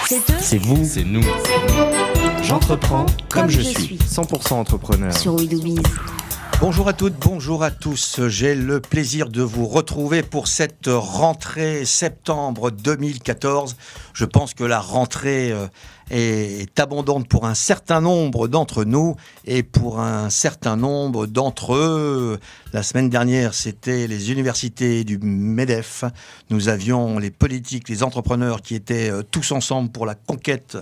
C'est eux. C'est vous. C'est nous. J'entreprends comme je suis. 100% entrepreneur. Sur We Do Biz. Bonjour à toutes, bonjour à tous. J'ai le plaisir de vous retrouver pour cette rentrée septembre 2014. Je pense que la rentrée est abondante pour un certain nombre d'entre nous et pour un certain nombre d'entre eux. La semaine dernière, c'était les universités du MEDEF. Nous avions les politiques, les entrepreneurs qui étaient tous ensemble pour la conquête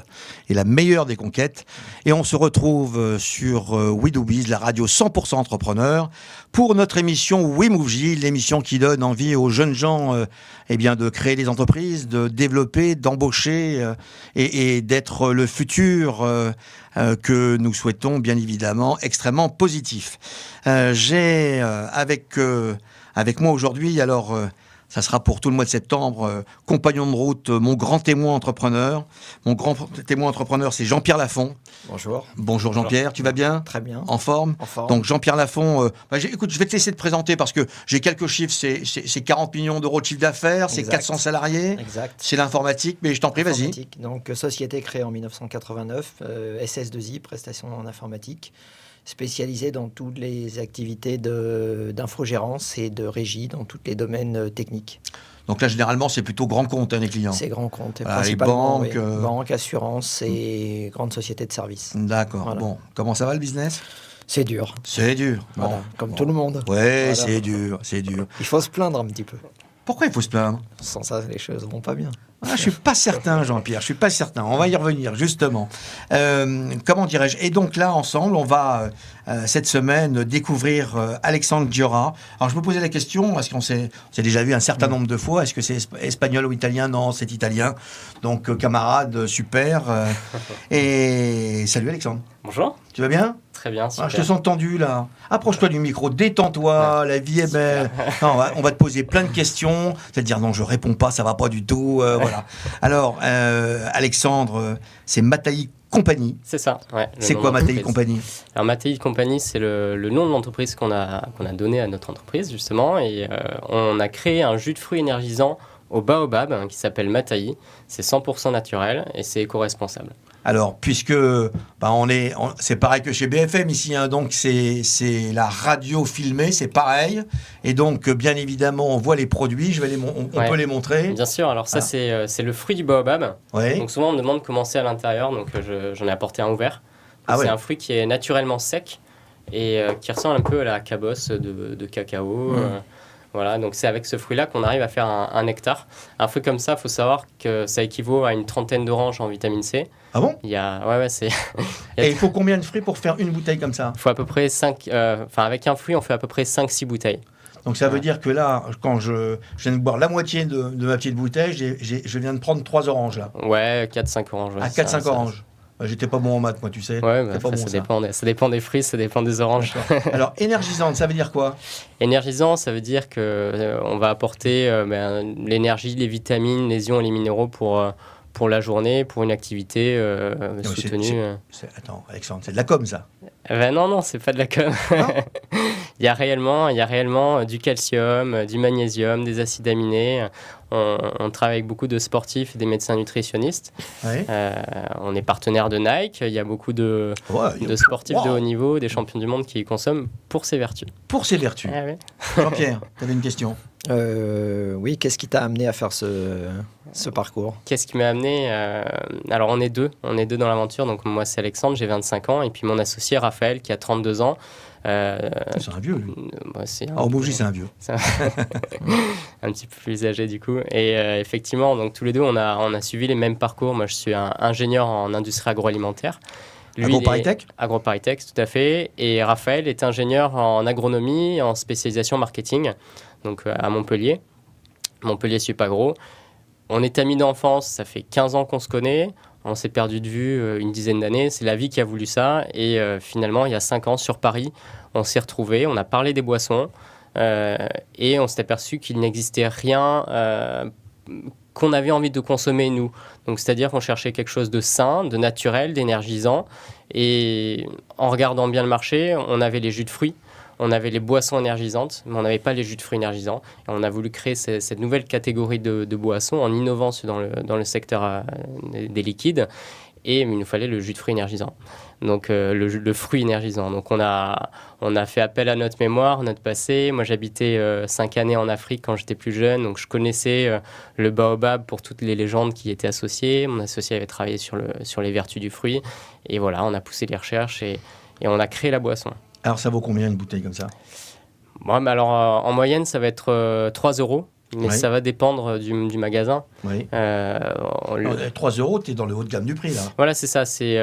et la meilleure des conquêtes. Et on se retrouve sur We Do Biz, la radio 100% entrepreneur, pour notre émission We Move J, l'émission qui donne envie aux jeunes gens de créer des entreprises, de développer, d'embaucher et d'être le futur que nous souhaitons bien évidemment extrêmement positif. J'ai avec moi aujourd'hui, ça sera pour tout le mois de septembre, compagnon de route, mon grand témoin entrepreneur. Mon grand témoin entrepreneur, c'est Jean-Pierre Lafont. Bonjour. Bonjour Jean-Pierre, tu vas bien ? Très bien. En forme ? En forme. Donc Jean-Pierre Lafont, écoute, je vais te laisser te présenter parce que j'ai quelques chiffres, c'est 40 millions d'euros de chiffre d'affaires, c'est 400 salariés, Exact. c'est l'informatique, mais je t'en prie, vas-y. Informatique. Donc, société créée en 1989, SS2I, prestations en informatique, spécialisée dans toutes les activités d'infogérance et de régie dans tous les domaines techniques. Donc là, généralement, c'est plutôt grand compte, les clients. C'est grand compte, et Voilà, les principalement banques, banques, assurances et grandes sociétés de services. D'accord. Voilà. Bon, comment ça va le business ? C'est dur. C'est dur. Voilà, Bon. comme tout le monde. Ouais, Voilà. c'est dur, c'est dur. Il faut se plaindre un petit peu. Pourquoi il faut se plaindre ? Sans ça, les choses vont pas bien. Je suis pas certain, Jean-Pierre, je suis pas certain. On va y revenir, justement. Comment dirais-je ? Et donc là, ensemble, on va, cette semaine, découvrir Alexandre Diora. Alors, je me posais la question, est-ce qu'on s'est déjà vu un certain nombre de fois ? Est-ce que c'est espagnol ou italien ? Non, c'est italien. Donc, camarade, super. Et salut, Alexandre. Bonjour. Tu vas bien ? Très bien, super. Je te sens tendu, là. Approche-toi du micro, détends-toi, la vie est belle. Non, on va te poser plein de questions. C'est-à-dire, non, je réponds pas, ça va pas du tout. Voilà. Alors, Alexandre, c'est Mattei Compagnie. C'est ça, ouais. C'est quoi Mattei Compagnie ? Alors, Mattei Compagnie, c'est le nom de l'entreprise qu'on a donné à notre entreprise, justement. Et on a créé un jus de fruits énergisant au baobab qui s'appelle Mattei. C'est 100% naturel et c'est éco-responsable. Alors, puisque c'est pareil que chez BFM ici, hein, donc c'est la radio filmée, c'est pareil. Et donc, bien évidemment, on voit les produits, on peut les montrer. Bien sûr, alors ça, c'est le fruit du baobab. Ouais. Donc souvent, on me demande comment c'est à l'intérieur, donc j'en ai apporté un ouvert. C'est un fruit qui est naturellement sec et qui ressemble un peu à la cabosse de cacao. Voilà, donc c'est avec ce fruit-là qu'on arrive à faire un nectar. Un fruit comme ça, il faut savoir que ça équivaut à une 30aine d'oranges en vitamine C. Ah bon ? C'est... Et il faut combien de fruits pour faire une bouteille comme ça ? Il faut à peu près 5... avec un fruit, on fait à peu près 5-6 bouteilles. Donc ça veut dire que là, quand je viens de boire la moitié de ma petite bouteille, je viens de prendre 3 oranges là. Ouais, 4-5 oranges. Ouais, 4-5 oranges. J'étais pas bon en maths, moi, tu sais. Ouais, ça dépend des fruits, ça dépend des oranges. Alors, énergisante, ça veut dire quoi ? Énergisant, ça veut dire qu'on va apporter l'énergie, les vitamines, les ions et les minéraux pour la journée, pour une activité soutenue. Attends, Alexandre, c'est de la com, ça ? Non, c'est pas de la com. Il y a réellement du calcium, du magnésium, des acides aminés. On travaille avec beaucoup de sportifs et des médecins nutritionnistes. Ouais. On est partenaire de Nike. Il y a beaucoup de sportifs de haut niveau, des champions du monde qui y consomment pour ses vertus. Pour ses vertus. Ah, oui. Jean-Pierre, tu avais une question ? Oui, qu'est-ce qui t'a amené à faire ce parcours ? Qu'est-ce qui m'a amené Alors, on est deux dans l'aventure. Donc, moi, c'est Alexandre, j'ai 25 ans. Et puis, mon associé, Raphaël, qui a 32 ans. C'est un vieux, lui. C'est un vieux. Un petit peu plus âgé, du coup. Et effectivement, donc, tous les deux, on a suivi les mêmes parcours. Moi, je suis un ingénieur en industrie agroalimentaire. AgroParisTech ? AgroParisTech, tout à fait. Et Raphaël est ingénieur en agronomie, en spécialisation marketing, donc à Montpellier Supagro. On est amis d'enfance, ça fait 15 ans qu'on se connaît. On s'est perdu de vue une dizaine d'années. C'est la vie qui a voulu ça. Et finalement, il y a 5 ans, sur Paris, on s'est retrouvés. On a parlé des boissons. Et on s'est aperçu qu'il n'existait rien qu'on avait envie de consommer, nous. Donc, c'est-à-dire qu'on cherchait quelque chose de sain, de naturel, d'énergisant. Et en regardant bien le marché, on avait les jus de fruits. on avait les boissons énergisantes, mais on n'avait pas les jus de fruits énergisants. Et on a voulu créer cette nouvelle catégorie de boissons en innovant dans le secteur des liquides. Et il nous fallait le jus de fruits énergisant, donc le fruit énergisant. Donc on a fait appel à notre mémoire, notre passé. Moi j'habitais 5 années en Afrique quand j'étais plus jeune, donc je connaissais le baobab pour toutes les légendes qui y étaient associées. Mon associé avait travaillé sur les vertus du fruit. Et voilà, on a poussé les recherches et on a créé la boisson. Alors ça vaut combien une bouteille comme ça ? Bon, mais alors en moyenne ça va être 3 €. Mais ça va dépendre du magasin. Oui. 3 €, tu es dans le haut de gamme du prix, là. Voilà, c'est ça. C'est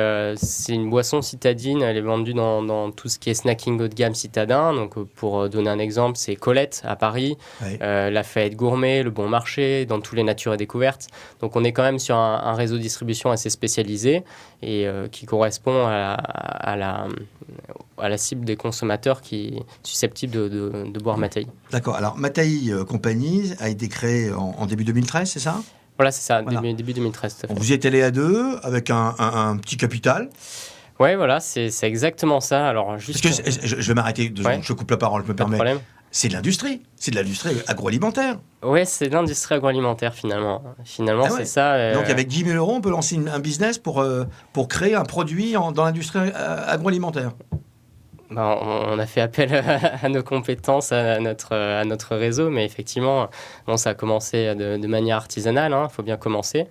une boisson citadine. Elle est vendue dans tout ce qui est snacking haut de gamme citadin. Donc, pour donner un exemple, c'est Colette à Paris, Lafayette Gourmet, Le Bon Marché, dans tous les Nature et Découvertes. Donc, on est quand même sur un réseau de distribution assez spécialisé et qui correspond à la cible des consommateurs qui est susceptible de boire Mattei. D'accord. Alors, Mattei Compagnie a été créée en début 2013, c'est ça ? Voilà, c'est ça, voilà. début 2013. Tout à fait. Vous y êtes allé à deux, avec un petit capital. Oui, voilà, c'est exactement ça. Alors, juste parce que je vais m'arrêter 2 secondes, je coupe la parole, je me permets. Problème. C'est de l'industrie agroalimentaire. Oui, c'est de l'industrie agroalimentaire finalement. Finalement, c'est ça. Donc avec 10 000 €, on peut lancer un business pour créer un produit dans l'industrie agroalimentaire. On a fait appel à nos compétences, à notre réseau, mais effectivement, ça a commencé de manière artisanale, il faut bien commencer.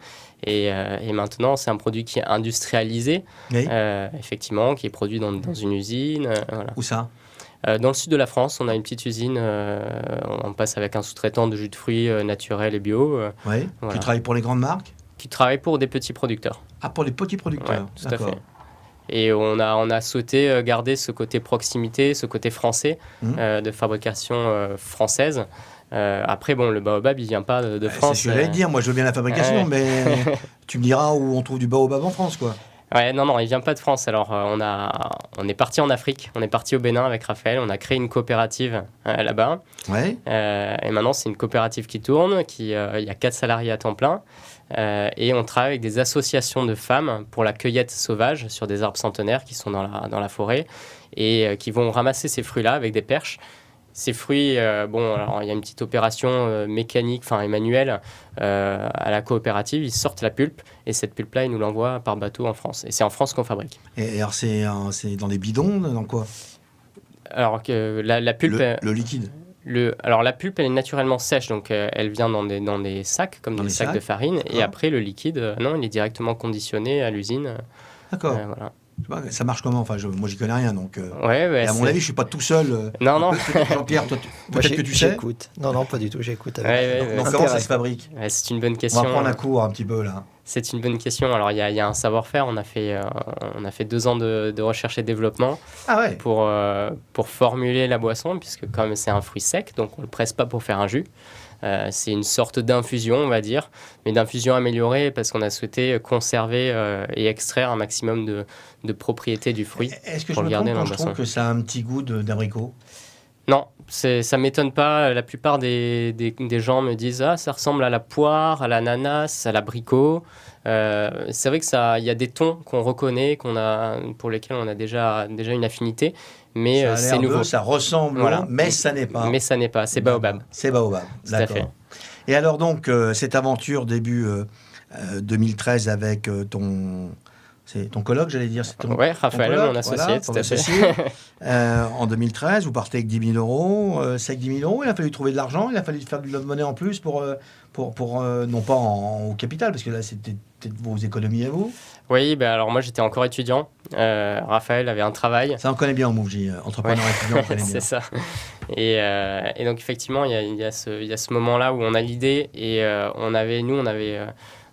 Et maintenant, c'est un produit qui est industrialisé, oui. Effectivement, qui est produit dans une usine. Voilà. Où ça ? Dans le sud de la France, on a une petite usine. On passe avec un sous-traitant de jus de fruits naturels et bio. Oui. Voilà. Tu travailles pour les grandes marques ? Qui travaille pour des petits producteurs. Ah, pour les petits producteurs. Ouais, tout à fait. Et on a souhaité garder ce côté proximité, ce côté français, de fabrication française. Après, le baobab, il ne vient pas de France. C'est ce que j'allais dire. Moi, je veux bien la fabrication, mais tu me diras où on trouve du baobab en France, quoi. Ouais, non, il ne vient pas de France. Alors, on est parti en Afrique. On est parti au Bénin avec Raphaël. On a créé une coopérative là-bas. Ouais. Et maintenant, c'est une coopérative qui tourne. Il y a 4 salariés à temps plein. Et on travaille avec des associations de femmes pour la cueillette sauvage sur des arbres centenaires qui sont dans la forêt et qui vont ramasser ces fruits-là avec des perches. Ces fruits, alors il y a une petite opération mécanique, manuelle à la coopérative. Ils sortent la pulpe et cette pulpe-là, ils nous l'envoient par bateau en France. Et c'est en France qu'on fabrique. Et alors, c'est dans des bidons, dans quoi ? Alors, la pulpe... Le liquide. Alors la pulpe, elle est naturellement sèche, donc elle vient dans des sacs, comme dans des sacs de farine. D'accord. Et après, le liquide, il est directement conditionné à l'usine. D'accord. Voilà. Ça marche comment ? Moi, j'y connais rien, donc. Ouais, à mon avis, je suis pas tout seul. Non. Jean-Pierre, toi, peut-être que tu sais. J'écoute. Non, pas du tout. J'écoute. Donc comment ça se fabrique ? C'est une bonne question. On va prendre un cours un petit peu là. C'est une bonne question. Alors, il y a un savoir-faire. On a fait 2 ans de recherche et développement pour formuler la boisson, puisque comme c'est un fruit sec, donc on ne le presse pas pour faire un jus. C'est une sorte d'infusion, on va dire, mais d'infusion améliorée parce qu'on a souhaité conserver et extraire un maximum de propriétés du fruit. Est-ce que je me trompe quand je trouve que ça a un petit goût d'abricot ? Non, ça ne m'étonne pas. La plupart des gens me disent « Ah, ça ressemble à la poire, à l'ananas, à l'abricot ». C'est vrai qu'il y a des tons qu'on reconnaît, pour lesquels on a déjà une affinité, mais c'est nouveau. Ça ressemble, mais ça n'est pas. Mais ça n'est pas, c'est baobab. C'est baobab, d'accord. Tout à fait. Et alors donc, cette aventure début 2013 avec c'est ton colloque, j'allais dire. Oui, Raphaël, mon associé, tout à fait. En 2013, vous partez avec 10 000 €. C'est avec 10 000 €, il a fallu trouver de l'argent, il a fallu faire du love money en plus pour non pas au capital, parce que là, c'était peut-être vos économies à vous. Oui, alors moi, j'étais encore étudiant. Raphaël avait un travail. Ça, on connaît bien en Mouv'J, entrepreneur étudiant, on connaît bien. C'est ça. Et donc, effectivement, il y a ce moment-là où on a l'idée et on avait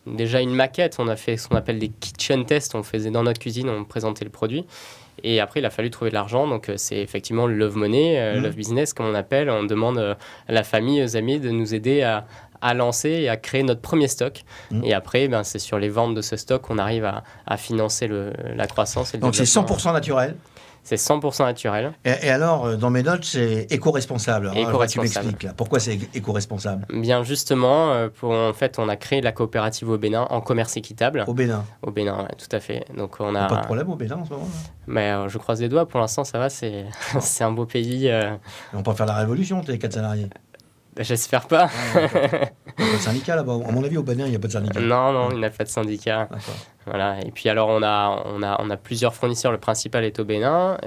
déjà une maquette, on a fait ce qu'on appelle des kitchen tests, on faisait dans notre cuisine, on présentait le produit. Et après, il a fallu trouver de l'argent. Donc, c'est effectivement le love money, love business, comme on appelle. On demande à la famille, aux amis de nous aider à lancer et à créer notre premier stock. Et après, c'est sur les ventes de ce stock qu'on arrive à financer la croissance et le donc, développement. c'est 100% naturel ? C'est 100% naturel. Et alors, dans mes notes, c'est éco-responsable. Alors, Éco-responsable. tu m'expliques, là. Pourquoi c'est éco-responsable? Bien justement, en fait, on a créé la coopérative au Bénin en commerce équitable. Au Bénin. Au Bénin, ouais, tout à fait. Donc on Pas de a, problème au Bénin en ce moment, là. mais je croise les doigts. Pour l'instant, ça va. C'est c'est un beau pays. On peut faire la révolution, t'es 4 salariés. J'espère pas. Il n'y a pas de syndicat là-bas. À mon avis, au Bénin, il n'y a pas de syndicat. Non, il n'a pas de syndicat. D'accord. Voilà. Et puis alors, on a plusieurs fournisseurs. Le principal est au Bénin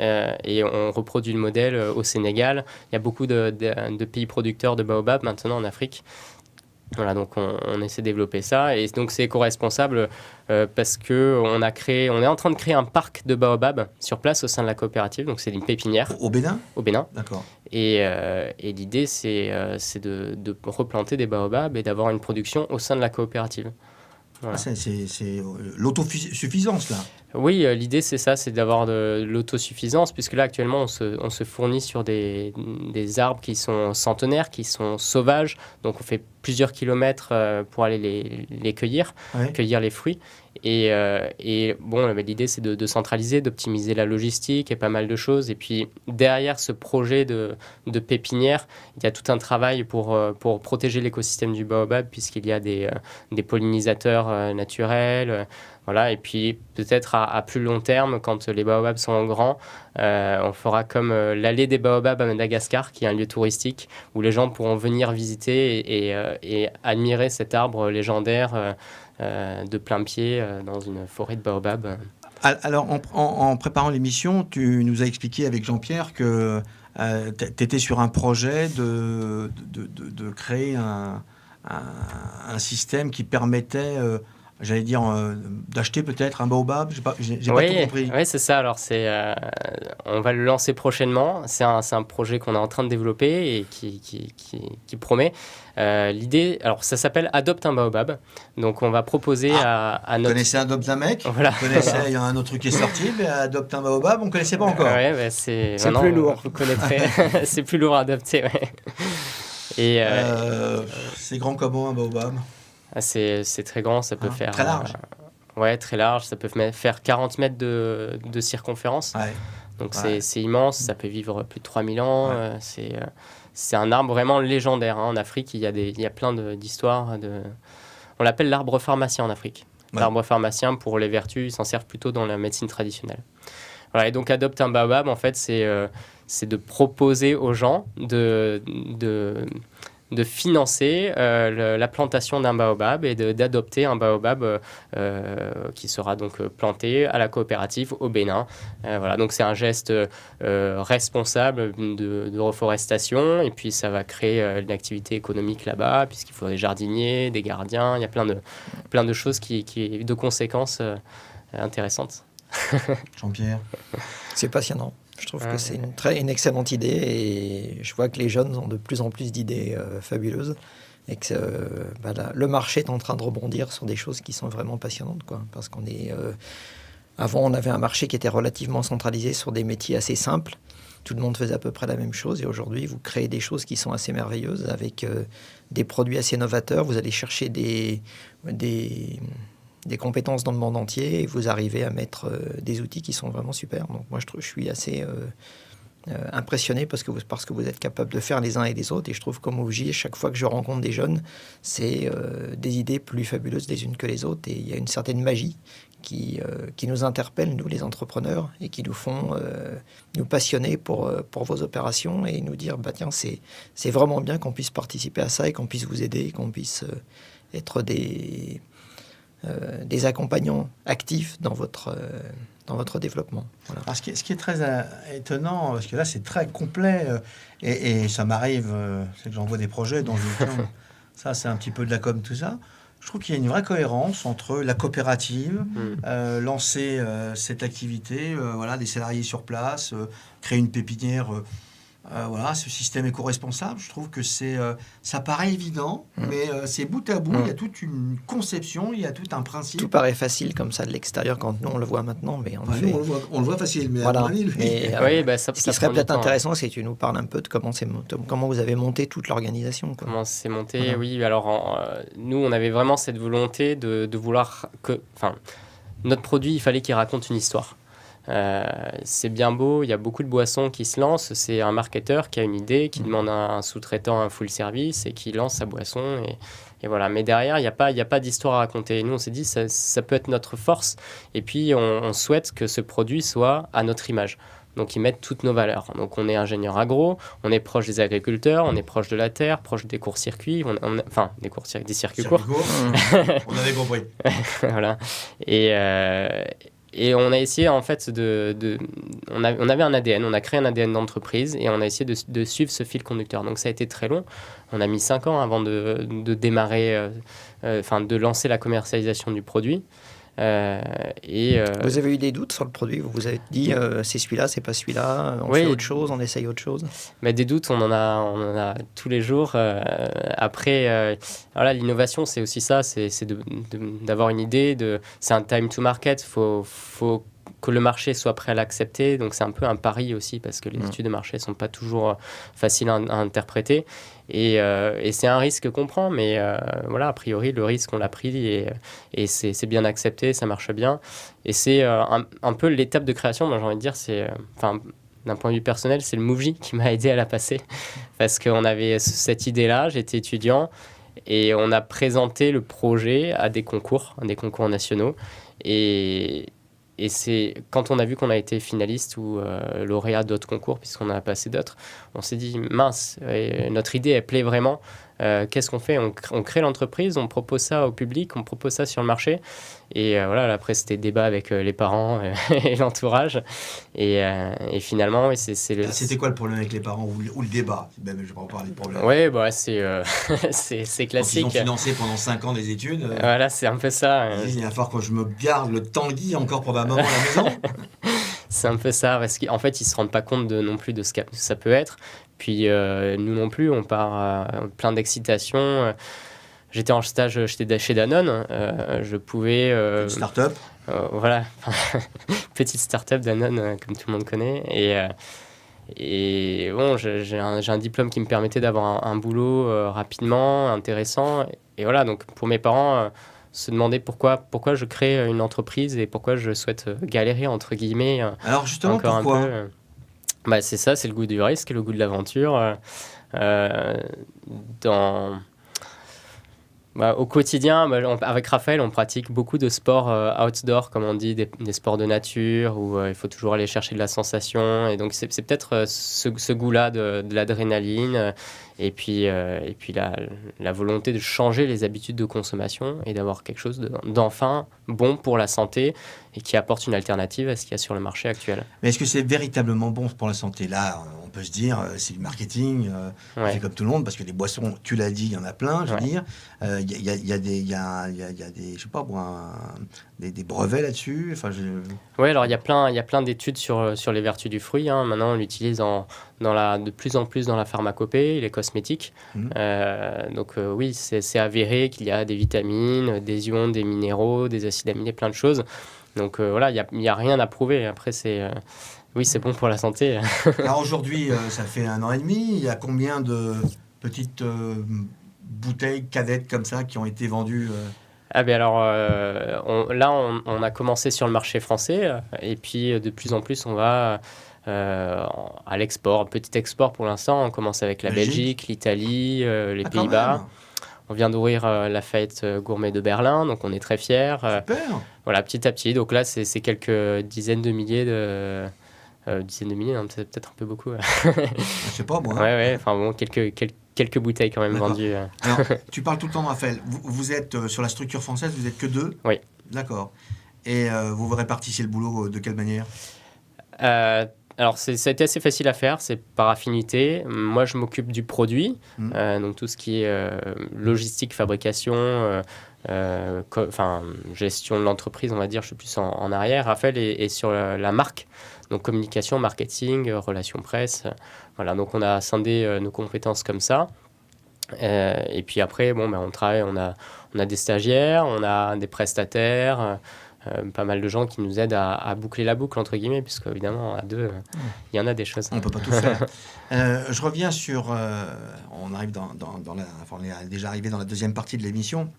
et on reproduit le modèle au Sénégal. Il y a beaucoup de pays producteurs de baobab maintenant en Afrique. Voilà, donc on essaie de développer ça. Et donc c'est éco-responsable parce qu'on est en train de créer un parc de baobab sur place au sein de la coopérative. Donc c'est une pépinière Au Bénin? au Bénin. D'accord. Et l'idée, c'est de replanter des baobabs et d'avoir une production au sein de la coopérative. Voilà. Ah, c'est l'autosuffisance, là. Oui, l'idée, c'est ça, c'est d'avoir de l'autosuffisance, puisque là, actuellement, on se fournit sur des arbres qui sont centenaires, qui sont sauvages. Donc, on fait plusieurs kilomètres pour aller les cueillir, Ouais. cueillir les fruits. Et bon, l'idée, c'est de centraliser, d'optimiser la logistique et pas mal de choses. Et puis, derrière ce projet de pépinière, il y a tout un travail pour protéger l'écosystème du baobab, puisqu'il y a des pollinisateurs naturels. Voilà. Et puis, peut-être à plus long terme, quand les baobabs sont grands, on fera comme l'allée des baobabs à Madagascar, qui est un lieu touristique où les gens pourront venir visiter et admirer cet arbre légendaire de plein pied dans une forêt de baobab. Alors, en préparant l'émission, tu nous as expliqué avec Jean-Pierre que tu étais sur un projet de créer un système qui permettait, j'allais dire, d'acheter peut-être un baobab. J'ai pas tout compris. Oui, c'est ça. Alors, on va le lancer prochainement. C'est un projet qu'on est en train de développer et qui promet. L'idée, alors ça s'appelle Adopte un baobab. Donc, on va proposer à Vous notre... connaissez Adopte un mec? Voilà. Vous connaissez, il y a un autre truc qui est sorti, mais Adopte un baobab, on ne connaissait pas encore. Ouais, bah, c'est C'est plus lourd. Vous connaîtrez. C'est plus lourd à adopter, ouais. Et C'est grand comment un baobab? c'est très grand, ça peut faire... Très large. Ouais, très large. Ça peut faire 40 mètres de circonférence. Ouais. Donc Ouais. c'est immense, ça peut vivre plus de 3000 ans. Ouais. C'est un arbre vraiment légendaire. En Afrique, il y a plein d'histoires. On l'appelle l'arbre pharmacien en Afrique. Ouais. L'arbre pharmacien, pour les vertus, ils s'en servent plutôt dans la médecine traditionnelle. Voilà, et donc Adopte un baobab, en fait, c'est de proposer aux gens de financer la plantation d'un baobab et d'adopter un baobab qui sera donc planté à la coopérative au Bénin. Voilà, donc c'est un geste responsable de reforestation et puis ça va créer une activité économique là-bas puisqu'il faut des jardiniers, des gardiens, il y a plein de choses de conséquences intéressantes. Jean-Pierre? C'est passionnant. Je trouve Ouais. que c'est une excellente idée et je vois que les jeunes ont de plus en plus d'idées fabuleuses et que le marché est en train de rebondir sur des choses qui sont vraiment passionnantes, quoi. Parce qu'on est... avant, on avait un marché qui était relativement centralisé sur des métiers assez simples. Tout le monde faisait à peu près la même chose et aujourd'hui, vous créez des choses qui sont assez merveilleuses avec des produits assez novateurs. Vous allez chercher des compétences dans le monde entier et vous arrivez à mettre des outils qui sont vraiment super. Donc moi, je suis assez impressionné parce que vous êtes capable de faire les uns et les autres. Et je trouve comme OJ, chaque fois que je rencontre des jeunes, c'est des idées plus fabuleuses les unes que les autres. Et il y a une certaine magie qui nous interpelle, nous les entrepreneurs, et qui nous font nous passionner pour vos opérations et nous dire, tiens, c'est vraiment bien qu'on puisse participer à ça et qu'on puisse vous aider, qu'on puisse être des accompagnants actifs dans votre développement. Voilà. Alors, ce qui est très étonnant, parce que là, c'est très complet, et ça m'arrive, c'est que j'envoie des projets dont je dis, tiens, ça, c'est un petit peu de la com, tout ça. Je trouve qu'il y a une vraie cohérence entre la coopérative, lancer cette activité, des salariés sur place, créer une pépinière, ce système éco-responsable. Je trouve que ça paraît évident, mais c'est bout à bout, il y a toute une conception, il y a tout un principe. Tout paraît facile comme ça de l'extérieur quand nous on le voit maintenant, mais en fait... Nous, on le voit facile, mais voilà. à mon avis, lui... Ça ce qui serait prend peut-être du temps. intéressant, c'est que tu nous parles un peu de comment vous avez monté toute l'organisation, quoi. Comment c'est monté, Voilà. oui. Alors, nous, on avait vraiment cette volonté de vouloir que... Enfin, notre produit, il fallait qu'il raconte une histoire. C'est bien beau, il y a beaucoup de boissons qui se lancent. C'est un marketeur qui a une idée, qui demande à un sous-traitant un full service et qui lance sa boisson. Et voilà. Mais derrière, il n'y a pas d'histoire à raconter. Et nous, on s'est dit, ça peut être notre force. Et puis, on souhaite que ce produit soit à notre image. Donc, ils mettent toutes nos valeurs. Donc, on est ingénieur agro, on est proche des agriculteurs, on est proche de la terre, proche des courts-circuits, enfin, des circuits courts. On avait compris. Voilà. Et on a essayé, en fait, on avait un ADN, on a créé un ADN d'entreprise et on a essayé de suivre ce fil conducteur. Donc, ça a été très long. On a mis 5 ans avant de démarrer, de lancer la commercialisation du produit. Vous avez eu des doutes sur le produit? Vous vous avez dit c'est celui-là, c'est pas celui-là, on fait autre chose, on essaye autre chose? Mais des doutes, on en a tous les jours. Après, voilà, l'innovation, c'est aussi ça, c'est d'avoir une idée. C'est un time to market, faut que le marché soit prêt à l'accepter. Donc c'est un peu un pari aussi parce que les études de marché ne sont pas toujours faciles à interpréter. Et c'est un risque qu'on prend, mais voilà, a priori, le risque, on l'a pris et c'est bien accepté, ça marche bien. Et c'est un peu l'étape de création, moi j'ai envie de dire, d'un point de vue personnel, c'est le Mouv'J qui m'a aidé à la passer. Parce qu'on avait cette idée-là, j'étais étudiant, et on a présenté le projet à des concours nationaux. Et c'est quand on a vu qu'on a été finaliste ou lauréat d'autres concours, puisqu'on a passé d'autres, on s'est dit, mince, notre idée, elle plaît vraiment. Qu'est-ce qu'on fait? On crée l'entreprise, on propose ça au public, on propose ça sur le marché. Et voilà, après, c'était débat avec les parents et l'entourage. Et finalement, oui, C'était quoi le problème avec les parents ou le débat? Même, je ne vais pas en parler de problème. Oui, bah, c'est classique. Quand ils ont financé pendant 5 ans des études. Voilà, c'est un peu ça. Il va falloir que je me garde le tanguy encore pour ma maman à la maison. C'est un peu ça, parce qu'en fait, ils ne se rendent pas compte non plus de ce que ça peut être. Puis nous non plus, on part plein d'excitation. J'étais en stage chez Danone, je pouvais... Une start-up. Voilà, petite start-up Danone, comme tout le monde connaît. Et bon, j'ai un diplôme qui me permettait d'avoir un boulot rapidement, intéressant. Et voilà, donc pour mes parents... se demander pourquoi je crée une entreprise et pourquoi je souhaite galérer, entre guillemets. Alors justement, encore pourquoi un peu, c'est ça, c'est le goût du risque, le goût de l'aventure. Au quotidien, avec Raphaël, on pratique beaucoup de sports outdoor, comme on dit, des sports de nature, où il faut toujours aller chercher de la sensation. Et donc, c'est peut-être ce goût-là de l'adrénaline. Et puis la volonté de changer les habitudes de consommation et d'avoir quelque chose d'enfin bon pour la santé et qui apporte une alternative à ce qu'il y a sur le marché actuel. Mais est-ce que c'est véritablement bon pour la santé? Là, on peut se dire, c'est du marketing, c'est comme tout le monde, parce que des boissons, tu l'as dit, il y en a plein, je veux dire. Il y a des, je sais pas, des brevets là-dessus. Oui, alors il y a plein d'études sur les vertus du fruit. Hein. Maintenant, on l'utilise de plus en plus dans la pharmacopée et les cosmétiques. Donc oui, c'est avéré qu'il y a des vitamines, des ions, des minéraux, des acides aminés, plein de choses. Donc voilà, il n'y a rien à prouver. Après, oui, c'est bon pour la santé. Alors aujourd'hui, ça fait 1 an et demi. Il y a combien de petites bouteilles cadettes comme ça qui ont été vendues alors, on a commencé sur le marché français et puis de plus en plus, on va à l'export. Petit export pour l'instant, on commence avec la Belgique, l'Italie, les Pays-Bas. On vient d'ouvrir la fête gourmet de Berlin, donc on est très fiers. Super. Voilà, petit à petit. Donc là, c'est quelques dizaines de milliers dizaines de milliers, non, c'est peut-être un peu beaucoup. Je sais pas, moi. Ouais, enfin bon, quelques bouteilles quand même vendues. Alors, tu parles tout le temps de Raphaël. Vous êtes sur la structure française, vous êtes que 2? Oui. D'accord. Et vous répartissez le boulot de quelle manière? Alors, ça a été assez facile à faire, c'est par affinité. Moi, je m'occupe du produit, donc tout ce qui est logistique, fabrication, gestion de l'entreprise, on va dire, je suis plus en arrière. Raphaël est sur la marque, donc communication, marketing, relations presse. Voilà, donc on a scindé nos compétences comme ça. Et puis après, on travaille, on a des stagiaires, on a des prestataires, pas mal de gens qui nous aident à boucler la boucle, entre guillemets, puisque évidemment, à 2, il y en a des choses. On ne peut pas tout faire. Je reviens sur... on arrive on est déjà arrivé dans la deuxième partie de l'émission.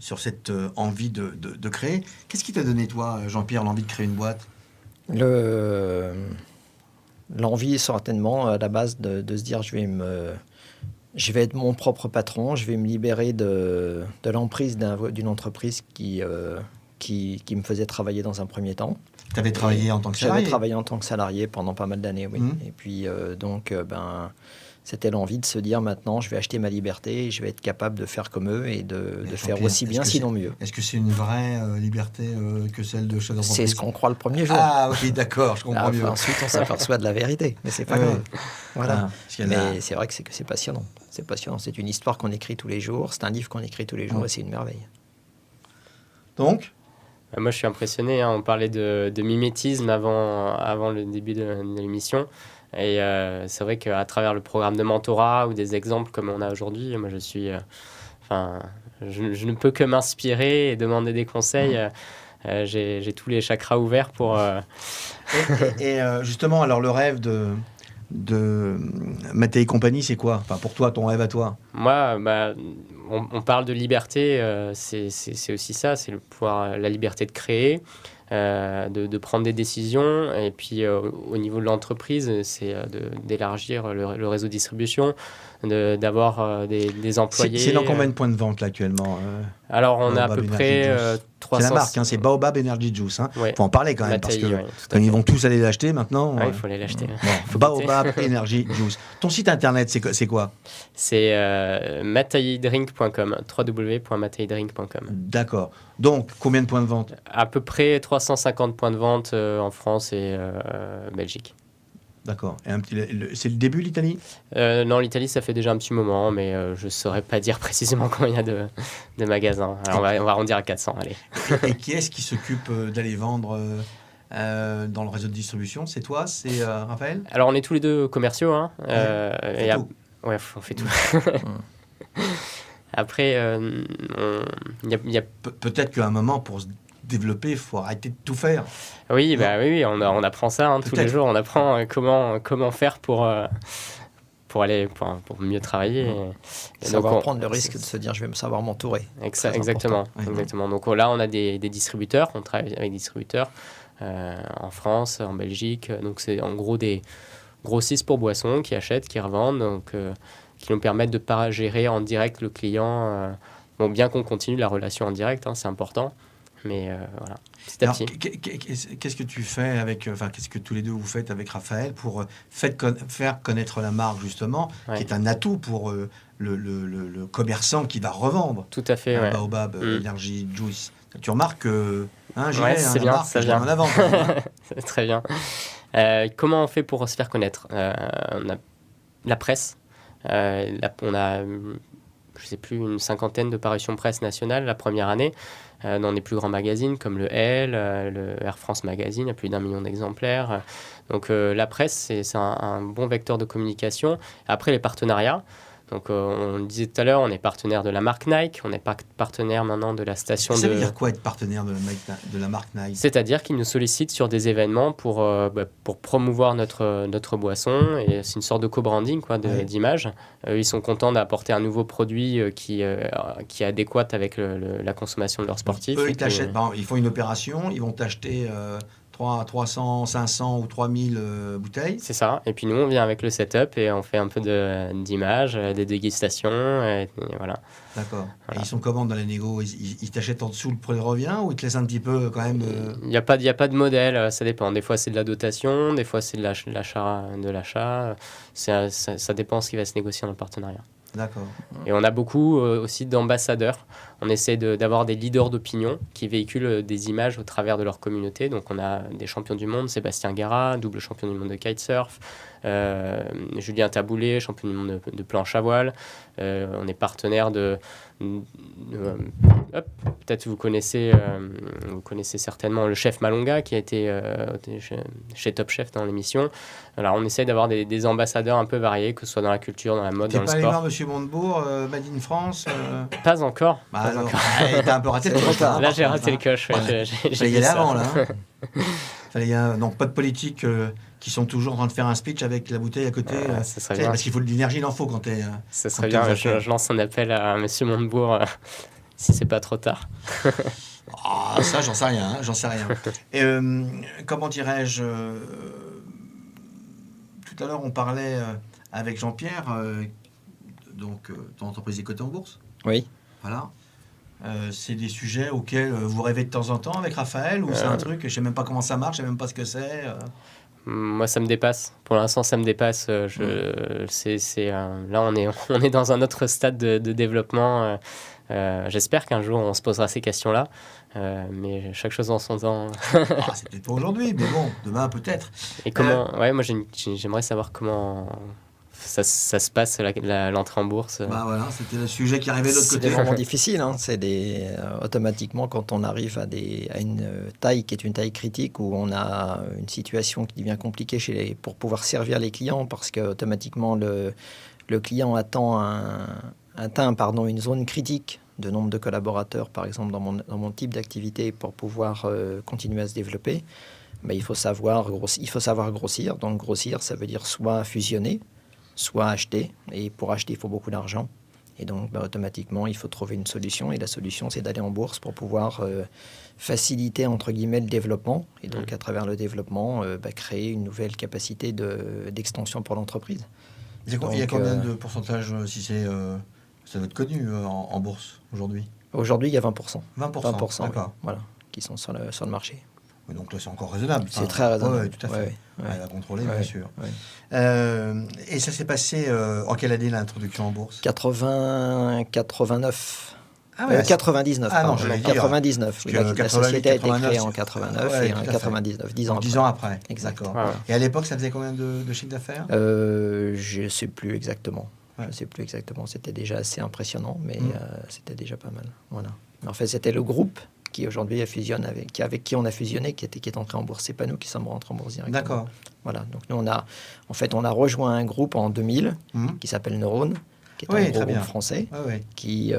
sur cette envie de créer. Qu'est-ce qui t'a donné, toi, Jean-Pierre, l'envie de créer une boîte ? L'envie, certainement, à la base, de se dire je vais être mon propre patron, je vais me libérer de l'emprise d'une entreprise qui me faisait travailler dans un premier temps. Tu avais travaillé en tant que salarié ? J'avais travaillé en tant que salarié pendant pas mal d'années, oui. Et puis, c'était l'envie de se dire maintenant, je vais acheter ma liberté et je vais être capable de faire comme eux et de faire aussi bien, sinon mieux. Est-ce que c'est une vraie liberté que celle de chef d'entreprise ? C'est ce qu'on croit le premier jour. Ah oui, d'accord, je comprends mieux. Ensuite, on s'aperçoit de la vérité, mais c'est pas grave. Voilà. Mais c'est vrai que c'est passionnant. C'est passionnant. C'est une histoire qu'on écrit tous les jours. C'est un livre qu'on écrit tous les jours et c'est une merveille. Donc ? Moi, je suis impressionné. On parlait de mimétisme avant le début de l'émission. Et c'est vrai qu'à travers le programme de mentorat ou des exemples comme on a aujourd'hui, moi, je ne peux que m'inspirer et demander des conseils. J'ai tous les chakras ouverts pour... Et justement, alors le rêve de Mattei Compagnie, c'est quoi ? Enfin, pour toi, ton rêve à toi ? Moi, on parle de liberté, c'est aussi ça, c'est la liberté de créer, de prendre des décisions. Et puis, au niveau de l'entreprise, c'est d'élargir le réseau de distribution, d'avoir des employés. C'est dans combien de points de vente, là, actuellement Alors, on a à peu près 300... C'est la marque, c'est Baobab Energy Juice. Ouais. Faut en parler quand même, Mattei, parce que comme ils vont tous aller l'acheter maintenant... il faut aller l'acheter. Baobab Energy Juice. Ton site internet, c'est quoi ? C'est matteidrink.com, www.matteidrink.com. D'accord. Donc, combien de points de vente ? À peu près 350 points de vente en France et Belgique. D'accord. Et c'est le début, l'Italie ? Non, l'Italie, ça fait déjà un petit moment, mais je ne saurais pas dire précisément combien il y a de magasins. Alors, on va arrondir à 400, allez. Et qui est-ce qui s'occupe d'aller vendre dans le réseau de distribution ? C'est toi ? C'est Raphaël ? Alors, on est tous les deux commerciaux. Hein, Ouais, on fait tout. Après, il y a... Peut-être qu'à un moment, pour se développer, il faut arrêter de tout faire. Oui, on apprend ça tous les jours. On apprend comment faire pour mieux travailler. Et savoir prendre le risque de se dire je vais savoir m'entourer. Exactement. Donc là, on a des distributeurs. On travaille avec des distributeurs en France, en Belgique. Donc c'est en gros des grossistes pour boissons qui achètent, qui revendent, donc qui nous permettent de ne pas gérer en direct le client. Bien qu'on continue la relation en direct, c'est important. Mais voilà, petit à petit. Qu'est-ce que tu fais qu'est-ce que tous les deux vous faites avec Raphaël pour faire connaître la marque, justement, qui est un atout pour le commerçant qui va revendre. Tout à fait, Baobab Energy Juice. Tu remarques que c'est bien, ça vient en avant. C'est très bien. Comment on fait pour se faire connaître ? On a la presse. On a, je sais plus, une 50aine de parutions presse nationales la première année. Dans les plus grands magazines comme le Elle, le Air France Magazine, il y a plus d'1 million d'exemplaires. Donc la presse, c'est un bon vecteur de communication. Après, les partenariats. Donc on le disait tout à l'heure, on est partenaire de la marque Nike, on est partenaire maintenant de la station Ça veut dire quoi être partenaire de la marque Nike ? C'est-à-dire qu'ils nous sollicitent sur des événements pour promouvoir notre boisson, et c'est une sorte de co-branding d'image. Ils sont contents d'apporter un nouveau produit qui est adéquat avec la consommation de leurs sportifs. Eux, ils font une opération, ils vont t'acheter 300, 500 ou 3000 bouteilles. C'est ça. Et puis nous, on vient avec le setup et on fait un peu d'image, des dégustations. Et voilà. D'accord. Voilà. Et ils sont comment dans les négos ? Ils t'achètent en dessous, le prix revient, ou ils te laissent un petit peu quand même Il n'y a pas de modèle, ça dépend. Des fois, c'est de la dotation, des fois, c'est de l'achat. Ça dépend ce qui va se négocier dans le partenariat. D'accord. Et on a beaucoup aussi d'ambassadeurs. On essaie d'avoir des leaders d'opinion qui véhiculent des images au travers de leur communauté. Donc on a des champions du monde, Sébastien Guérat, double champion du monde de kitesurf, Julien Taboulet, champion du monde de planche à voile. On est partenaire peut-être vous connaissez certainement le chef Malonga qui a été chez Top Chef dans l'émission. Alors on essaie d'avoir des ambassadeurs un peu variés, que ce soit dans la culture, dans la mode, dans le sport. T'es pas allé voir Monsieur Montebourg, Made in France Pas encore. T'as un peu raté le coche. Là j'ai raté le coche. Fallait y aller avant là. Donc pas de politique qui sont toujours en train de faire un speech avec la bouteille à côté. Ça serait bien. Parce qu'il faut de l'énergie, il en faut quand t'es. Ça serait bien. Je lance un appel à Monsieur Montebourg c'est pas trop tard. Ah, ça, j'en sais rien, j'en sais rien. Et, comment dirais-je tout à l'heure, on parlait avec Jean-Pierre, donc ton entreprise est cotée en bourse. Oui. Voilà. C'est des sujets auxquels vous rêvez de temps en temps avec Raphaël, ou c'est un truc, je sais même pas comment ça marche, je sais même pas ce que c'est. Moi, ça me dépasse. Pour l'instant, ça me dépasse. Là, on est dans un autre stade de développement. J'espère qu'un jour, on se posera ces questions-là. Mais chaque chose en son temps. C'est peut-être pas aujourd'hui, mais bon, demain peut-être. Et comment moi, j'aimerais savoir comment ça se passe, l'entrée en bourse. Voilà, c'était le sujet qui arrivait de l'autre côté. C'est vraiment difficile. Automatiquement, quand on arrive à une taille qui est une taille critique, où on a une situation qui devient compliquée pour pouvoir servir les clients, parce qu'automatiquement, le client atteint une zone critique de nombre de collaborateurs, par exemple dans mon type d'activité, pour pouvoir continuer à se développer. Mais il faut savoir grossir. Donc grossir, ça veut dire soit fusionner, soit acheter. Et pour acheter, il faut beaucoup d'argent. Et donc automatiquement, il faut trouver une solution. Et la solution, c'est d'aller en bourse pour pouvoir faciliter, entre guillemets, le développement. Et donc à travers le développement, créer une nouvelle capacité d'extension pour l'entreprise. Il y a combien de pourcentage, si ça doit être connu en bourse aujourd'hui? Aujourd'hui, il y a 20%. 20%, d'accord. Oui, voilà, qui sont sur le marché. Oui, donc là, c'est encore raisonnable. C'est très raisonnable. Oui, tout à fait. À contrôler, bien sûr. Ouais. Et ça s'est passé en quelle année l'introduction en bourse? 89. Ah ouais, 99. Ah non, pardon, j'allais 99. dire. La société a été créée en 89 et en 99, 10 ans après. 10 ans après. Exact. D'accord. Ouais. Et à l'époque, ça faisait combien de chiffre d'affaires? Je ne sais plus exactement. Ouais. Je sais plus exactement. C'était déjà assez impressionnant, mais c'était déjà pas mal. Voilà. En fait, c'était le groupe qui aujourd'hui avec qui on a fusionné, qui est entré en bourse. C'est pas nous qui sommes rentrés en bourse directement. D'accord. Voilà. Donc nous, on a rejoint un groupe en 2000 qui s'appelle Neurone, qui est un gros groupe français, qui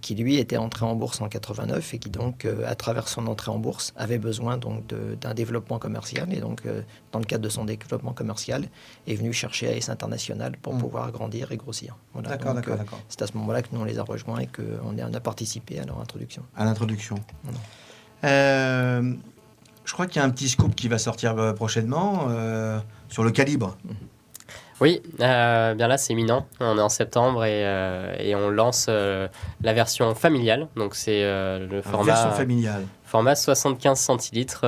lui était entré en bourse en 89 et qui donc, à travers son entrée en bourse, avait besoin donc d'un développement commercial. Et donc, dans le cadre de son développement commercial, est venu chercher AS International pour pouvoir grandir et grossir. Voilà. D'accord. C'est à ce moment-là que nous, on les a rejoints et qu'on a participé à leur introduction. À l'introduction. Voilà. Je crois qu'il y a un petit scoop qui va sortir prochainement sur le calibre. Oui, bien là, c'est imminent. On est en septembre et on lance la version familiale. Donc, c'est le format... Version familiale. Format 75 centilitres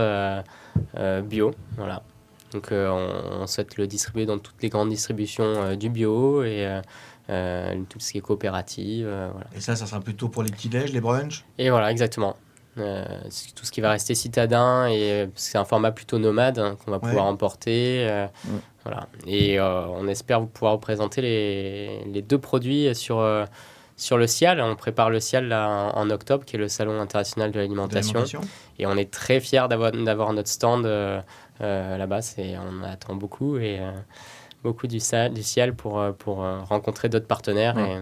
bio. Voilà. Donc, on souhaite le distribuer dans toutes les grandes distributions du bio et tout ce qui est coopérative. Voilà. Et ça sera plutôt pour les petits-déj, les brunchs? Et voilà, exactement. Tout ce qui va rester citadin, et c'est un format plutôt nomade qu'on va pouvoir emporter. Voilà. Et on espère pouvoir vous présenter les deux produits sur le CIAL. On prépare le CIAL là, en octobre, qui est le Salon international de l'alimentation. Et on est très fiers d'avoir notre stand là-bas. On attend beaucoup du CIAL pour rencontrer d'autres partenaires. Et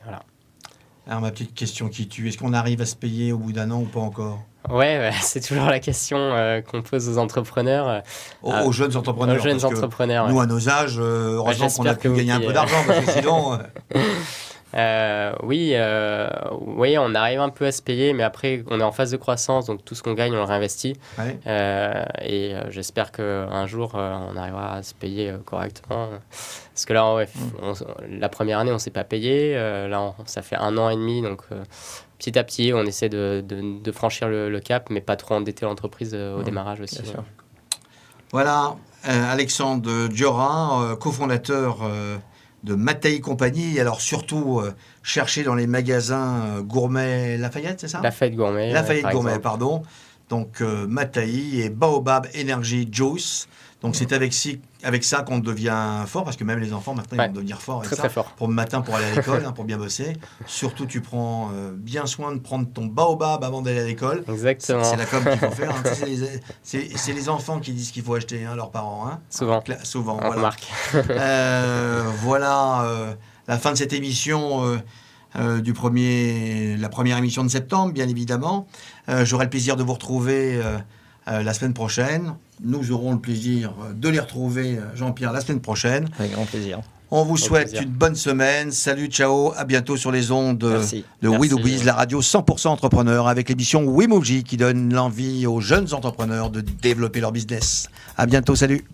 voilà. Alors, ma petite question qui tue, est-ce qu'on arrive à se payer au bout d'un an ou pas encore? Ouais, c'est toujours la question qu'on pose aux entrepreneurs. Aux jeunes entrepreneurs. Aux jeunes entrepreneurs. Nous, à nos âges, heureusement qu'on a pu gagner un peu d'argent, parce que sinon... Oui, on arrive un peu à se payer, mais après, on est en phase de croissance, donc tout ce qu'on gagne, on le réinvestit. Ouais. Et j'espère qu'un jour, on arrivera à se payer correctement. Parce que là, la première année, on ne s'est pas payé. Là, ça fait 1 an et demi, donc petit à petit, on essaie de franchir le cap, mais pas trop endetter l'entreprise au démarrage aussi. Bien sûr. Voilà, Alexandre Diorrin, cofondateur de Mattei Compagnie. Alors surtout, cherchez dans les magasins gourmet Lafayette, c'est ça? Lafayette Gourmet. Lafayette Gourmet, pardon. Donc Mattei et Baobab Energy Juice. Donc c'est avec ça qu'on devient fort, parce que même les enfants maintenant ils vont devenir forts avec très fort. Pour le matin, pour aller à l'école, pour bien bosser. Surtout tu prends bien soin de prendre ton Baobab avant d'aller à l'école. Exactement. C'est la com qu'il faut faire. C'est les enfants qui disent qu'il faut acheter, leurs parents. Souvent. Souvent. On remarque. Voilà la fin de cette émission. La première émission de septembre, bien évidemment. J'aurai le plaisir de vous retrouver la semaine prochaine. Nous aurons le plaisir de les retrouver, Jean-Pierre, la semaine prochaine. Avec grand plaisir. On vous Au souhaite plaisir. une bonne semaine. Salut, ciao, à bientôt sur les ondes Merci. de Merci. We Do Biz, la radio 100% entrepreneur, avec l'émission WeMoveJ qui donne l'envie aux jeunes entrepreneurs de développer leur business. À bientôt, salut.